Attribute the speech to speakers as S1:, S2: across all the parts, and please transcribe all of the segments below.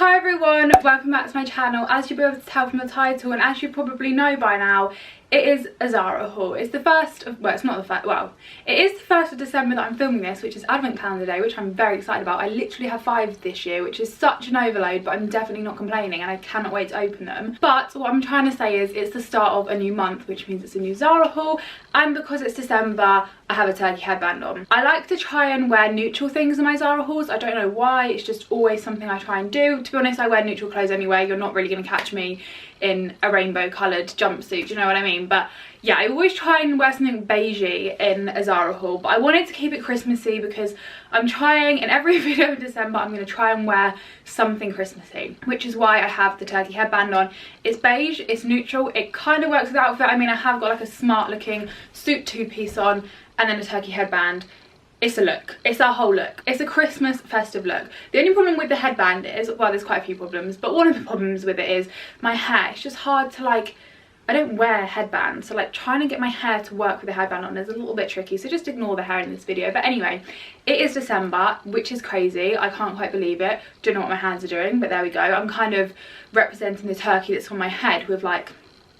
S1: Hi everyone, welcome back to my channel. As you'll be able to tell from the title, and as you probably know by now, it is a Zara haul. It's the first of, well, it's not the first, well, it is the 1st of December that I'm filming this, which is Advent Calendar Day, which I'm very excited about. I literally have 5 this year, which is such an overload, but I'm definitely not complaining and I cannot wait to open them. But what I'm trying to say is it's the start of a new month, which means it's a new Zara haul, and because it's December, I have a turkey headband on. I like to try and wear neutral things in my Zara hauls. I don't know why, it's just always something I try and do. To be honest, I wear neutral clothes anyway. You're not really going to catch me in a rainbow coloured jumpsuit, do you know what I mean? But yeah, I always try and wear something beigey in a Zara haul, but I wanted to keep it Christmassy because I'm trying, in every video in December, I'm going to try and wear something Christmassy, which is why I have the turkey headband on. It's beige, it's neutral, it kind of works with the outfit. I mean, I have got like a smart looking suit 2-piece on and then a turkey headband. It's a look. It's a whole look. It's a Christmas festive look. The only problem with the headband is, well, there's quite a few problems, but one of the problems with it is my hair. It's just hard to like, I don't wear headbands, so like trying to get my hair to work with a headband on is a little bit tricky, so just ignore the hair in this video. But anyway, it is December, which is crazy. I can't quite believe it. Don't know what my hands are doing, but there we go. I'm kind of representing the turkey that's on my head with like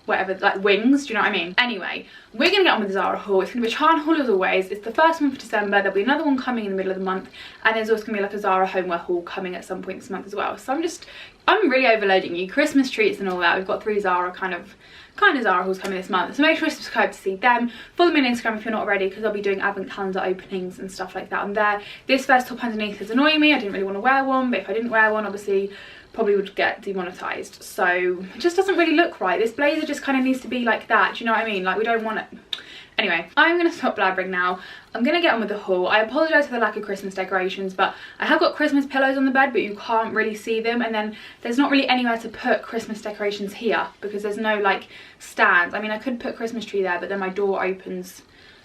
S1: whatever, like wings, do you know what I mean? Anyway, we're gonna get on with the Zara haul. It's gonna be a try on haul as always. It's the first one for December. There'll be another one coming in the middle of the month, and there's also gonna be like a Zara homeware haul coming at some point this month as well. So I'm really overloading you. Christmas treats and all that. We've got 3 Zara kind of Zara hauls coming this month, so make sure to subscribe to see them. Follow me on Instagram if you're not already, because I'll be doing advent calendar openings and stuff like that on there. This first top underneath is annoying me. I didn't really want to wear one, but if I didn't wear one, obviously probably would get demonetized, so it just doesn't really look right. This blazer just kind of needs to be like that, do you know what I mean? Like, we don't want it. Anyway, I'm going to stop blabbering now. I'm going to get on with the haul. I apologise for the lack of Christmas decorations, but I have got Christmas pillows on the bed, but you can't really see them, and then there's not really anywhere to put Christmas decorations here because there's no like stands. I mean, I could put a Christmas tree there, but then my door opens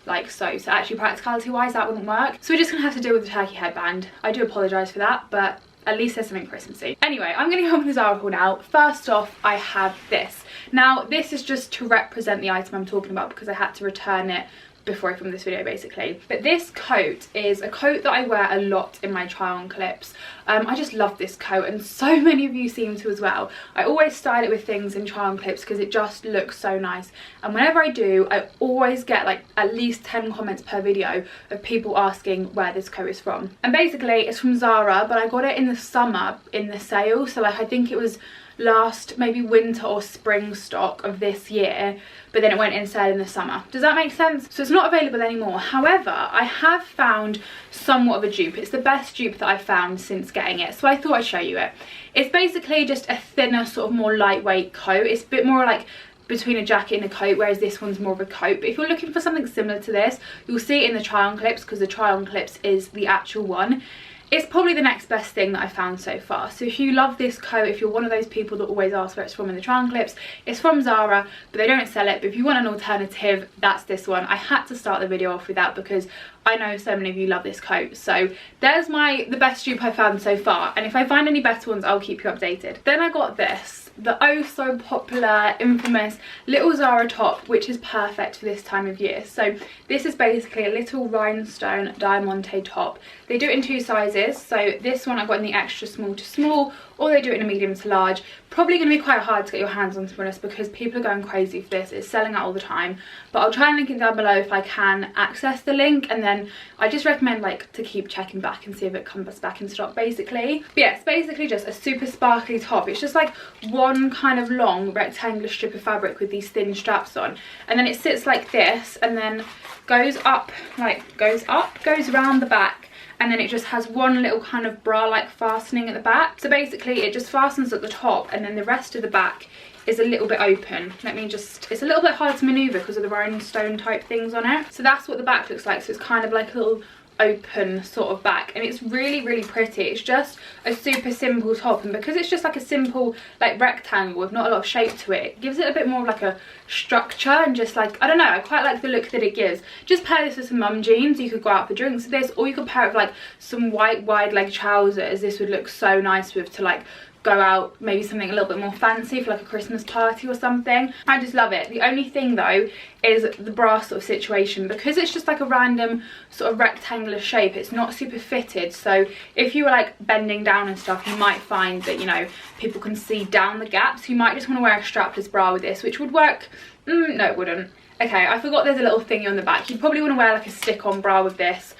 S1: like so actually practicality wise that wouldn't work, so we're just gonna have to deal with the turkey headband. I do apologise for that, but at least there's something Christmassy. Anyway, I'm going to go on with the Zara haul now. First off, I have this. Now, this is just to represent the item I'm talking about because I had to return it before I filmed this video basically. But this coat is a coat that I wear a lot in my try on clips. I just love this coat, and so many of you seem to as well. I always style it with things in try on clips because it just looks so nice, and whenever I do, I always get like at least 10 comments per video of people asking where this coat is from. And basically it's from Zara, but I got it in the summer in the sale, so like I think it was last maybe winter or spring stock of this year, but then it went in sale in the summer. Does that make sense? So it's not available anymore. However, I have found somewhat of a dupe. It's the best dupe that I've found since getting it, so I thought I'd show you it. It's basically just a thinner, sort of more lightweight coat. It's a bit more like between a jacket and a coat, whereas this one's more of a coat. But if you're looking for something similar to this, you'll see it in the try on clips because the try on clips is the actual one. It's probably the next best thing that I found so far. So if you love this coat, if you're one of those people that always ask where it's from in the try on clips, it's from Zara, but they don't sell it. But if you want an alternative, that's this one. I had to start the video off with that because I know so many of you love this coat. So there's the best dupe I found so far, and if I find any better ones, I'll keep you updated. Then I got this, the oh so popular, infamous little Zara top, which is perfect for this time of year. So this is basically a little rhinestone diamante top. They do it in 2 sizes, so this one I got in the extra small to small, or they do it in a medium to large. Probably going to be quite hard to get your hands on, to be honest, because people are going crazy for this. It's selling out all the time, but I'll try and link it down below if I can access the link, and then I just recommend like to keep checking back and see if it comes back in stock basically. But yeah, it's basically just a super sparkly top. It's just like one kind of long rectangular strip of fabric with these thin straps on, and then it sits like this and then goes up, like goes around the back, and then it just has one little kind of bra like fastening at the back. So basically it just fastens at the top, and then the rest of the back is a little bit open. It's a little bit hard to maneuver because of the rhinestone type things on it. So that's what the back looks like. So it's kind of like a little open sort of back, and it's really pretty. It's just a super simple top, and because it's just like a simple like rectangle with not a lot of shape to it, it gives it a bit more like a structure, and just like, I don't know, I quite like the look that it gives. Just pair this with some mum jeans. You could go out for drinks with this, or you could pair it with like some white wide leg trousers. This would look so nice with to like go out, maybe something a little bit more fancy for like a Christmas party or something. I just love it. The only thing though is the bra sort of situation, because it's just like a random sort of rectangular shape. It's not super fitted, so if you were like bending down and stuff, you might find that, you know, people can see down the gaps. You might just want to wear a strapless bra with this, which would work. No, it wouldn't. Okay, I forgot there's a little thingy on the back. You'd probably want to wear like a stick-on bra with this.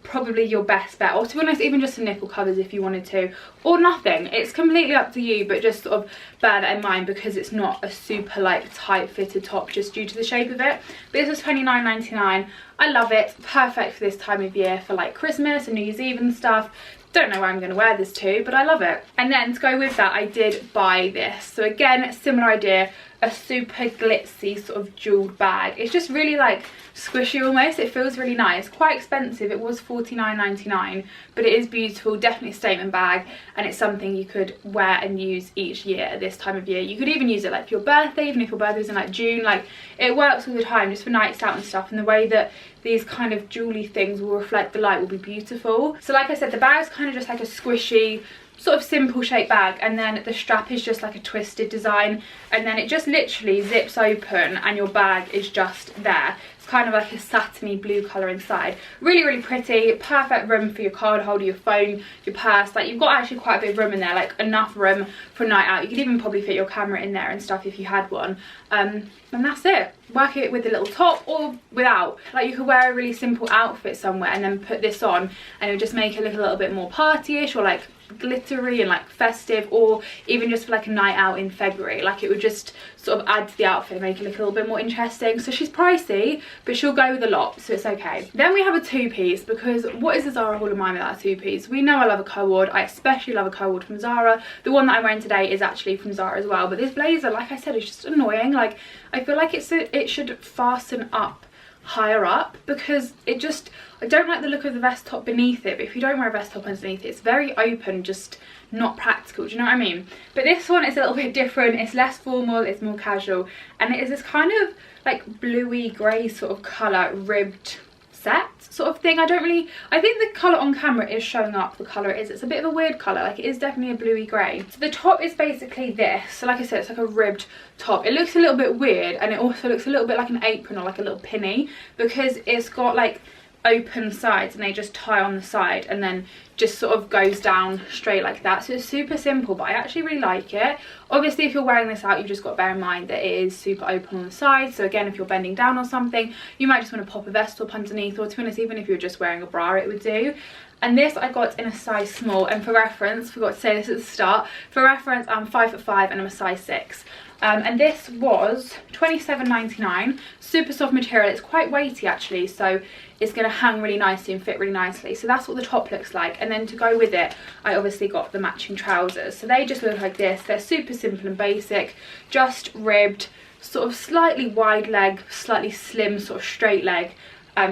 S1: Probably your best bet, or to be honest, even just some nipple covers if you wanted to, or nothing. It's completely up to you, but just sort of bear that in mind because it's not a super like tight fitted top just due to the shape of it. But this was £29.99. I love it. Perfect for this time of year, for like Christmas and New Year's Eve and stuff. Don't know where I'm going to wear this to, but I love it. And then to go with that, I did buy this. So again, similar idea, a super glitzy sort of jeweled bag. It's just really like squishy almost. It feels really nice. Quite expensive. It was £49.99, but it is beautiful. Definitely a statement bag, and it's something you could wear and use each year at this time of year. You could even use it like for your birthday, even if your birthday's in like June. Like, it works all the time, just for nights out and stuff, and the way that these kind of jewelry things will reflect the light will be beautiful. So like I said, the bag's kind of just like a squishy sort of simple shaped bag, and then the strap is just like a twisted design, and then it just literally zips open and your bag is just there. It's kind of like a satiny blue colour inside. Really, really pretty. Perfect room for your card holder, your phone, your purse. Like, you've got actually quite a bit of room in there, like enough room for a night out. You could even probably fit your camera in there and stuff if you had one. And that's it. Work it with a little top or without. Like, you could wear a really simple outfit somewhere and then put this on, and it would just make it look a little bit more party-ish, or like glittery and like festive, or even just for like a night out in February. Like, it would just sort of add to the outfit and make it look a little bit more interesting. So she's pricey, but she'll go with a lot, so it's okay. Then we have a two-piece, because what is a Zara haul of mine without a two-piece? We know I love a co-ord. I especially love a co-ord from Zara. The one that I'm wearing today is actually from Zara as well, but this blazer, like I said, is just annoying. Like, I feel like it should fasten up higher up, because it just, I don't like the look of the vest top beneath it. But if you don't wear a vest top underneath it, it's very open, just not practical. Do you know what I mean? But this one is a little bit different. It's less formal, it's more casual, and it is this kind of like bluey grey sort of colour, ribbed set sort of thing. I think the colour on camera is showing up the colour it is. It's a bit of a weird colour. Like, it is definitely a bluey grey. So the top is basically this. So like I said, it's like a ribbed top. It looks a little bit weird, and it also looks a little bit like an apron or like a little pinny, because it's got like open sides and they just tie on the side and then just sort of goes down straight like that. So it's super simple, but I actually really like it. Obviously, if you're wearing this out, you've just got to bear in mind that it is super open on the side. So again, if you're bending down or something, you might just want to pop a vest up underneath, or to be honest, even if you're just wearing a bra, it would do. And this I got in a size small, and for reference, forgot to say this at the start, for reference, I'm 5'5" and I'm a size 6. And this was £27.99. Super soft material. It's quite weighty actually, so it's going to hang really nicely and fit really nicely. So that's what the top looks like. And then to go with it, I obviously got the matching trousers. So they just look like this. They're super simple and basic, just ribbed, sort of slightly wide leg, slightly slim, sort of straight leg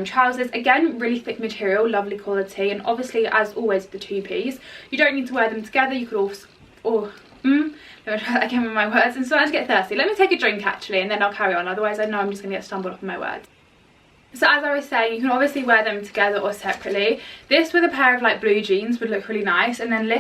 S1: trousers. Again, really thick material, lovely quality. And obviously, as always, the two-piece, you don't need to wear them together. You could also, let me try that again with my words. I'm starting to get thirsty. Let me take a drink actually, and then I'll carry on. Otherwise, I know I'm just going to get stumbled off my words. So as I was saying, you can obviously wear them together or separately. This with a pair of like blue jeans would look really nice. And then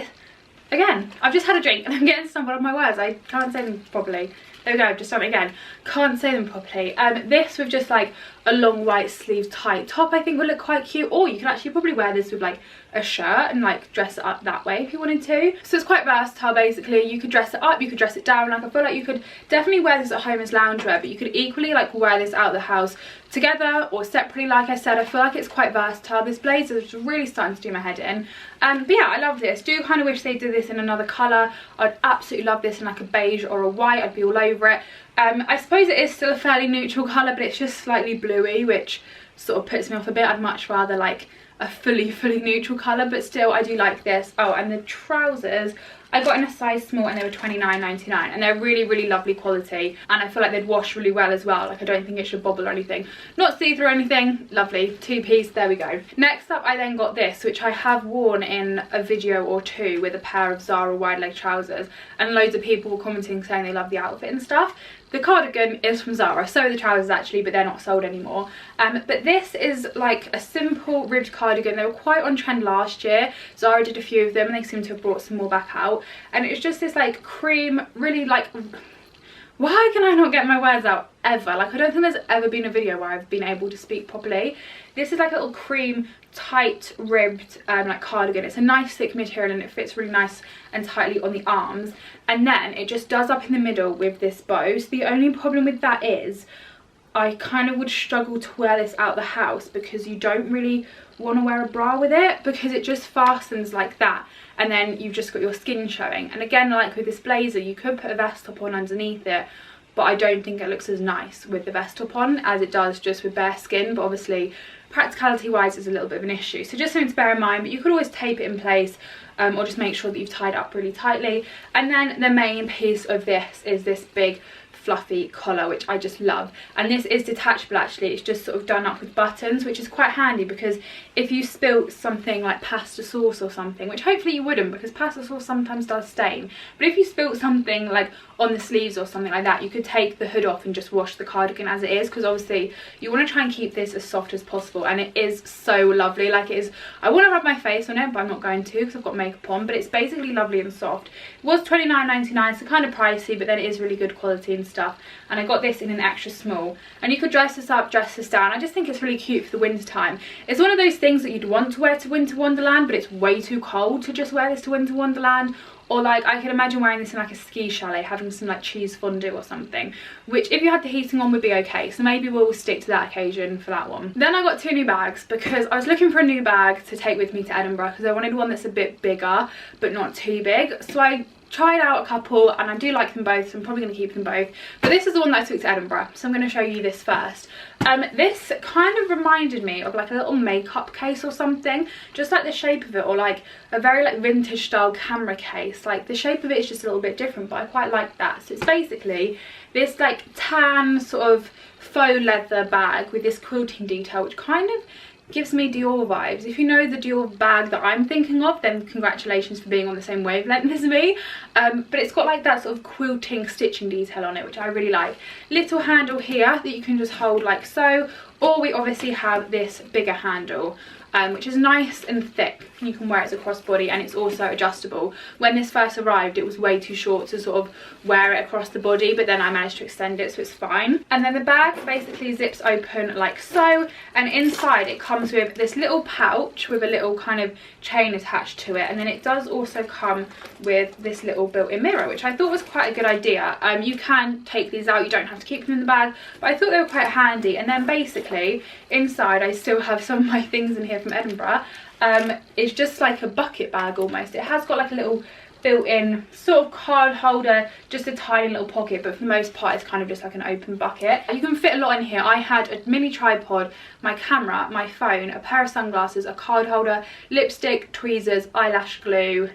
S1: again, I've just had a drink and I'm getting stumbled off my words. I can't say them properly. There we go, I've just done it again. Can't say them properly. This with just like a long white sleeve tight top, I think would look quite cute. Or you can actually probably wear this with like a shirt and like dress it up that way if you wanted to. So it's quite versatile basically. You could dress it up, you could dress it down. Like, I feel like you could definitely wear this at home as loungewear, but you could equally like wear this out of the house together or separately. Like I said, I feel like it's quite versatile. This blazer is really starting to do my head in. But yeah, I love this. Do kind of wish they did this in another colour. I'd absolutely love this in like a beige or a white. I'd be all over it. I suppose it is still a fairly neutral colour, but it's just slightly bluey, which sort of puts me off a bit. I'd much rather like a fully neutral colour, but still I do like this. Oh, and the trousers I got in a size small, and they were £29.99, and they're really lovely quality, and I feel like they'd wash really well as well. Like, I don't think it should bobble or anything. Not see-through or anything. Lovely. Two-piece. There we go. Next up, I then got this, which I have worn in a video or two with a pair of Zara wide leg trousers, and loads of people were commenting saying they love the outfit and stuff. The cardigan is from Zara, so are the trousers actually, but they're not sold anymore. But this is like a simple ribbed cardigan. They were quite on trend last year. Zara did a few of them and they seem to have brought some more back out. out, and it's just this like cream, really like, why can I not get my words out ever? Like, I don't think there's ever been a video where I've been able to speak properly. This is like a little cream tight ribbed like cardigan. It's a nice thick material and it fits really nice and tightly on the arms, and then it just does up in the middle with this bow. So the only problem with that is I kind of would struggle to wear this out the house, because you don't really want to wear a bra with it, because it just fastens like that and then you've just got your skin showing. And again, like with this blazer, you could put a vest top on underneath it, but I don't think it looks as nice with the vest top on as it does just with bare skin. But obviously practicality wise is a little bit of an issue, so just something to bear in mind. But you could always tape it in place, or just make sure that you've tied it up really tightly. And then the main piece of this is this big fluffy collar, which I just love, and this is detachable actually. It's just sort of done up with buttons, which is quite handy, because if you spilt something like pasta sauce or something, which hopefully you wouldn't, because pasta sauce sometimes does stain, but if you spilt something like on the sleeves or something like that, you could take the hood off and just wash the cardigan as it is, because obviously you want to try and keep this as soft as possible. And it is so lovely. Like, it is, I want to rub my face on it, but I'm not going to because I've got makeup on, but it's basically lovely and soft. It was £29.99, so kind of pricey, but then it is really good quality and stuff. And I got this in an extra small, and you could dress this up, dress this down. I just think it's really cute for the winter time. It's one of those things that you'd want to wear to Winter Wonderland, but it's way too cold to just wear this to Winter Wonderland. Or like, I can imagine wearing this in like a ski chalet, having some like cheese fondue or something, which if you had the heating on would be okay. So maybe we'll stick to that occasion for that one. Then I got 2 new bags, because I was looking for a new bag to take with me to Edinburgh, because I wanted one that's a bit bigger but not too big. So I tried out a couple and I do like them both, so I'm probably going to keep them both. But this is the one that I took to Edinburgh, so I'm going to show you this first. This kind of reminded me of like a little makeup case or something, just like the shape of it, or like a very like vintage style camera case. Like the shape of it is just a little bit different, but I quite like that. So it's basically this like tan sort of faux leather bag with this quilting detail, which kind of gives me Dior vibes. If you know the Dior bag that I'm thinking of, then congratulations for being on the same wavelength as me. But it's got like that sort of quilting stitching detail on it, which I really like. Little handle here that you can just hold like so, or we obviously have this bigger handle, which is nice and thick. You can wear it as a crossbody, and it's also adjustable. When this first arrived, it was way too short to sort of wear it across the body, but then I managed to extend it, so it's fine. And then the bag basically zips open like so, and inside it comes with this little pouch with a little kind of chain attached to it. And then it does also come with this little built-in mirror, which I thought was quite a good idea. You can take these out, you don't have to keep them in the bag, but I thought they were quite handy. And then basically inside I still have some of my things in here from Edinburgh. It's just like a bucket bag almost. It has got like a little built-in sort of card holder, just a tiny little pocket, but for the most part it's kind of just like an open bucket. You can fit a lot in here. I had a mini tripod, my camera, my phone, a pair of sunglasses, a card holder, lipstick, tweezers, eyelash glue,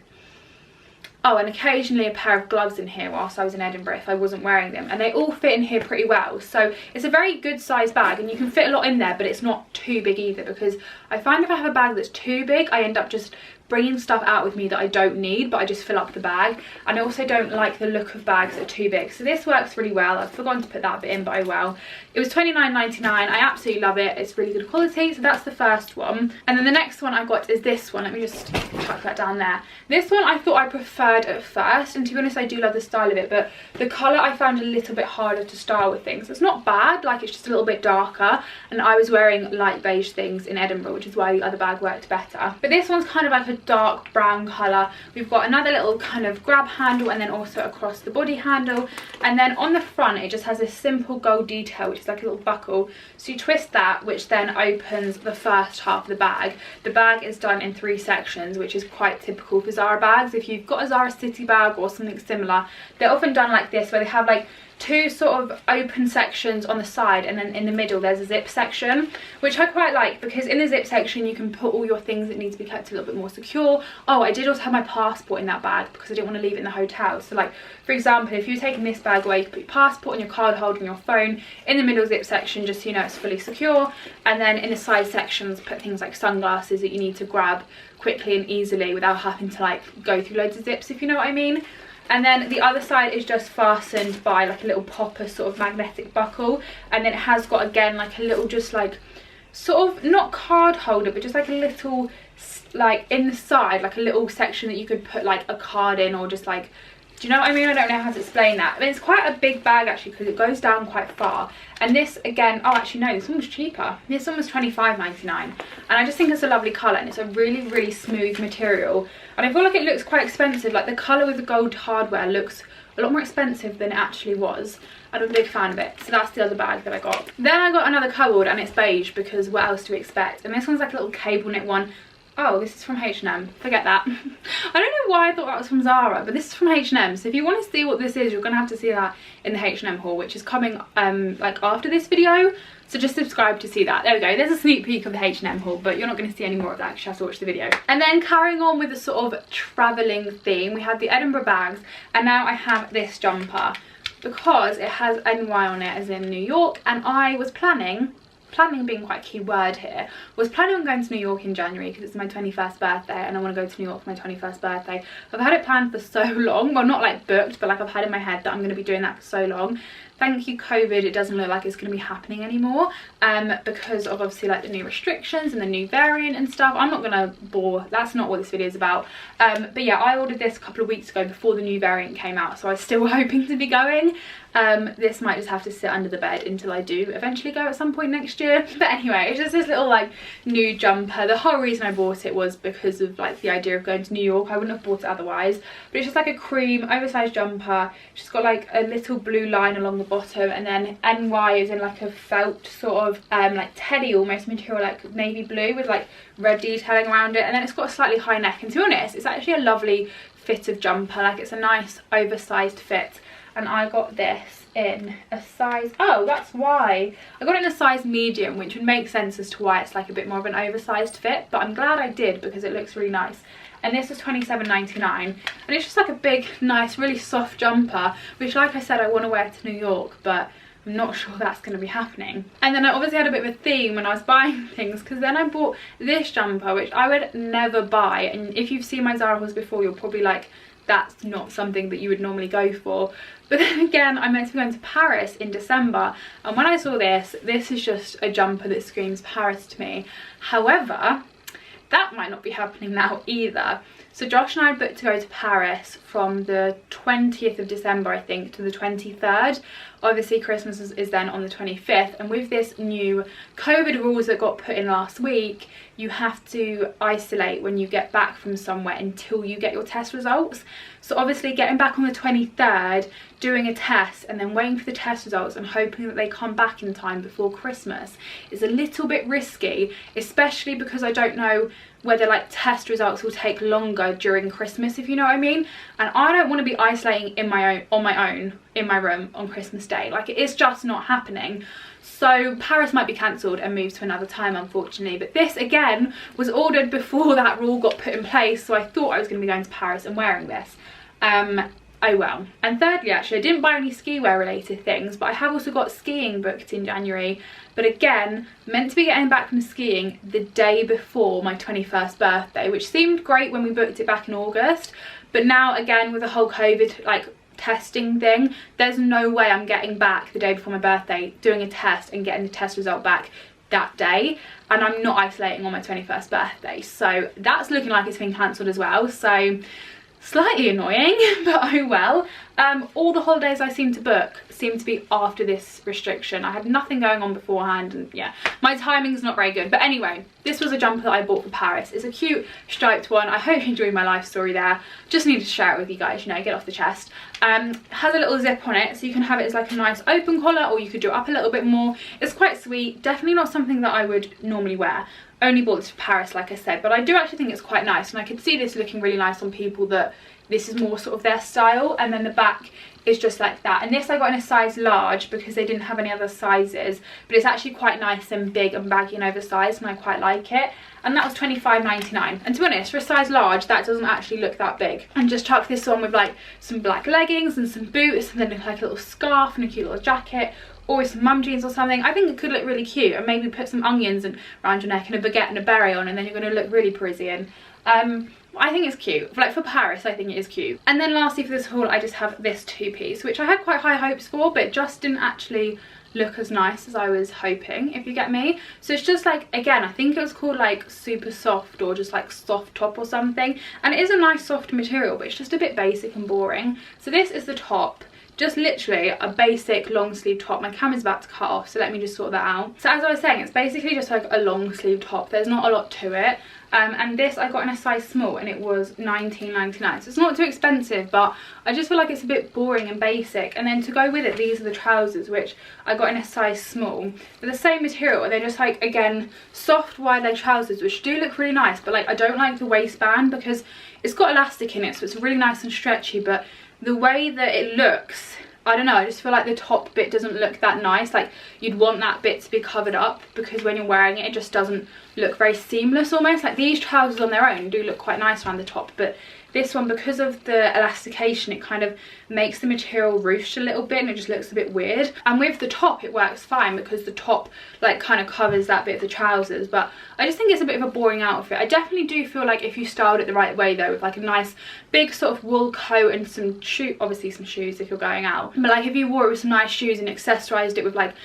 S1: oh, and occasionally a pair of gloves in here whilst I was in Edinburgh if I wasn't wearing them, and they all fit in here pretty well. So it's a very good size bag, and you can fit a lot in there, but it's not too big either, because I find if I have a bag that's too big, I end up just bringing stuff out with me that I don't need, but I just fill up the bag. And I also don't like the look of bags that are too big, so this works really well. I've forgotten to put that bit in, but I will. It was £29.99. I absolutely love it. It's really good quality. So that's the first one, and then the next one I got is this one. Let me just chuck that down there. This one I thought I preferred at first, and to be honest I do love the style of it, but the colour I found a little bit harder to style with things. It's not bad, like it's just a little bit darker, and I was wearing light beige things in Edinburgh, which is why the other bag worked better. But this one's kind of like a dark brown colour. We've got another little kind of grab handle, and then also across the body handle, and then on the front it just has this simple gold detail, which is like a little buckle. So you twist that, which then opens the first half of the bag. The bag is done in 3 sections, which is quite typical for Zara bags. If you've got a Zara City bag or something similar, they're often done like this, where they have like 2 sort of open sections on the side, and then in the middle there's a zip section, which I quite like, because in the zip section you can put all your things that need to be kept a little bit more secure. Oh, I did also have my passport in that bag because I didn't want to leave it in the hotel. So like, for example, if you're taking this bag away, you can put your passport and your card holder and your phone in the middle zip section, just so you know it's fully secure. And then in the side sections put things like sunglasses that you need to grab quickly and easily without having to like go through loads of zips, if you know what I mean. And then the other side is just fastened by like a little popper sort of magnetic buckle, and then it has got again like a little just like sort of, not card holder, but just like a little, like in the side, like a little section that you could put like a card in, or just like, do you know what I mean? I don't know how to explain that. But it's quite a big bag actually, because it goes down quite far. And this again, oh actually no, this one was cheaper. This one was $25.99, and I just think it's a lovely colour, and it's a really, really smooth material. And I feel like it looks quite expensive. Like the colour with the gold hardware looks a lot more expensive than it actually was. I'm a big fan of it. So that's the other bag that I got. Then I got another cupboard, and it's beige, because what else do we expect? And this one's like a little cable knit one. Oh, this is from H&M. Forget that. I don't know why I thought that was from Zara, but this is from H&M. So if you want to see what this is, you're going to have to see that in the H&M haul, which is coming like after this video. So just subscribe to see that. There we go. There's a sneak peek of the H&M haul, but you're not going to see any more of that because you have to watch the video. And then carrying on with the sort of travelling theme, we had the Edinburgh bags, and now I have this jumper because it has NY on it, as in New York, and I was planning being quite a key word here, was planning on going to New York in January because it's my 21st birthday and I want to go to New York for my 21st birthday. I've had it planned for so long, well not like booked, but like I've had in my head that I'm going to be doing that for so long. Thank you COVID, it doesn't look like it's going to be happening anymore because of obviously like the new restrictions and the new variant and stuff. I'm not going to bore, that's not what this video is about. But yeah, I ordered this a couple of weeks ago before the new variant came out, so I was still hoping to be going. This might just have to sit under the bed until I do eventually go at some point next year. But anyway, it's just this little like new jumper. The whole reason I bought it was because of like the idea of going to New York. I wouldn't have bought it otherwise. But it's just like a cream oversized jumper. It's just got like a little blue line along the bottom, and then NY is in like a felt sort of like teddy almost material, like navy blue with like red detailing around it, and then it's got a slightly high neck. And to be honest, it's actually a lovely fit of jumper. Like it's a nice oversized fit. And I got this in a size, oh that's why I got it in a size medium, which would make sense as to why it's like a bit more of an oversized fit, but I'm glad I did because it looks really nice. And this was $27.99, and it's just like a big nice really soft jumper, which like I said I want to wear to New York, but I'm not sure that's going to be happening. And then I obviously had a bit of a theme when I was buying things, because then I bought this jumper, which I would never buy, and if you've seen my Zara hauls before you're probably like, that's not something that you would normally go for. But then again, I'm meant to be going to Paris in December, and when I saw this is just a jumper that screams Paris to me. However, that might not be happening now either. So Josh and I booked to go to Paris from the 20th of December, I think, to the 23rd. Obviously Christmas is then on the 25th, and with this new COVID rules that got put in last week, you have to isolate when you get back from somewhere until you get your test results. So obviously getting back on the 23rd, doing a test and then waiting for the test results and hoping that they come back in time before Christmas is a little bit risky, especially because I don't know whether like test results will take longer during Christmas, if you know what I mean. And I don't want to be isolating on my own in my room on Christmas Day. Like it is just not happening. So Paris might be cancelled and moved to another time, unfortunately. But this again was ordered before that rule got put in place, so I thought I was going to be going to Paris and wearing this. Oh well. And thirdly, actually, I didn't buy any ski wear related things, but I have also got skiing booked in January. But again, meant to be getting back from skiing the day before my 21st birthday, which seemed great when we booked it back in August. But now again, with the whole COVID like testing thing, there's no way I'm getting back the day before my birthday, doing a test and getting the test result back that day, and I'm not isolating on my 21st birthday. So that's looking like it's been cancelled as well. So slightly annoying, but oh well. All the holidays I seem to book seem to be after this restriction. I had nothing going on beforehand, and yeah, my timing's not very good. But anyway, this was a jumper that I bought for Paris. It's a cute striped one. I hope you enjoyed my life story there. Just needed to share it with you guys, you know, get off the chest. Has a little zip on it, so you can have it as like a nice open collar, or you could do it up a little bit more. It's quite sweet. Definitely not something that I would normally wear. Only bought this for Paris, like I said, but I do actually think it's quite nice, and I could see this looking really nice on people that this is more sort of their style. And then the back is just like that, and this I got in a size large because they didn't have any other sizes, but it's actually quite nice and big and baggy and oversized, and I quite like it. And that was $25.99, and to be honest, for a size large that doesn't actually look that big. And just chuck this on with like some black leggings and some boots, and then like a little scarf and a cute little jacket, or with some mum jeans or something. I think it could look really cute, and maybe put some onions around your neck and a baguette and a beret on, and then you're going to look really Parisian. I think it's cute. Like for Paris, I think it is cute. And then lastly for this haul, I just have this two-piece, which I had quite high hopes for, but just didn't actually look as nice as I was hoping, if you get me. So it's just like, again, I think it was called like super soft or just like soft top or something, and it is a nice soft material, but it's just a bit basic and boring. So this is the top, just literally a basic long sleeve top. My camera's about to cut off, so let me just sort that out. So as I was saying, it's basically just like a long sleeve top. There's not a lot to it. And this I got in a size small and it was £19.99, so it's not too expensive, but I just feel like it's a bit boring and basic. And then to go with it, these are the trousers, which I got in a size small. They're the same material, they're just like, again, soft wide leg trousers, which do look really nice, but like I don't like the waistband because it's got elastic in it, so it's really nice and stretchy, but the way that it looks, I don't know, I just feel like the top bit doesn't look that nice. Like you'd want that bit to be covered up, because when you're wearing it, it just doesn't look very seamless almost. Like these trousers on their own do look quite nice around the top, but this one, because of the elastication, it kind of makes the material ruched a little bit and it just looks a bit weird. And with the top it works fine because the top like kind of covers that bit of the trousers, but I just think it's a bit of a boring outfit. I definitely do feel like if you styled it the right way though, with like a nice big sort of wool coat and some obviously some shoes if you're going out, but like if you wore it with some nice shoes and accessorized it with like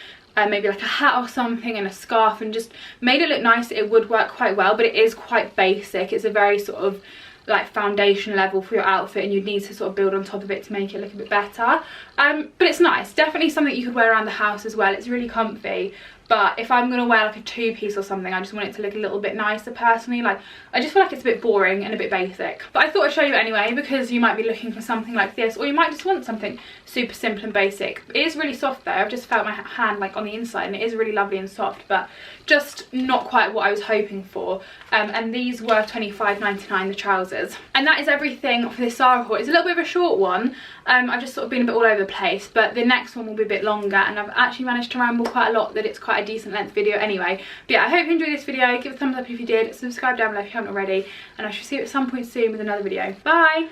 S1: maybe like a hat or something and a scarf and just made it look nice, it would work quite well. But it is quite basic. It's a very sort of like foundation level for your outfit, and you'd need to sort of build on top of it to make it look a bit better. But it's nice, definitely something you could wear around the house as well. It's really comfy. But if I'm gonna wear like a two-piece or something, I just want it to look a little bit nicer personally. Like I just feel like it's a bit boring and a bit basic, but I thought I'd show you anyway, because you might be looking for something like this, or you might just want something super simple and basic. It is really soft though. I've just felt my hand like on the inside and it is really lovely and soft, but just not quite what I was hoping for. And these were £25.99, the trousers. And that is everything for this Zara haul. It's a little bit of a short one. I've just sort of been a bit all over the place, but the next one will be a bit longer, and I've actually managed to ramble quite a lot, that it's quite a decent length video anyway. But yeah, I hope you enjoyed this video. Give it a thumbs up if you did, subscribe down below if you haven't already, and I shall see you at some point soon with another video. Bye!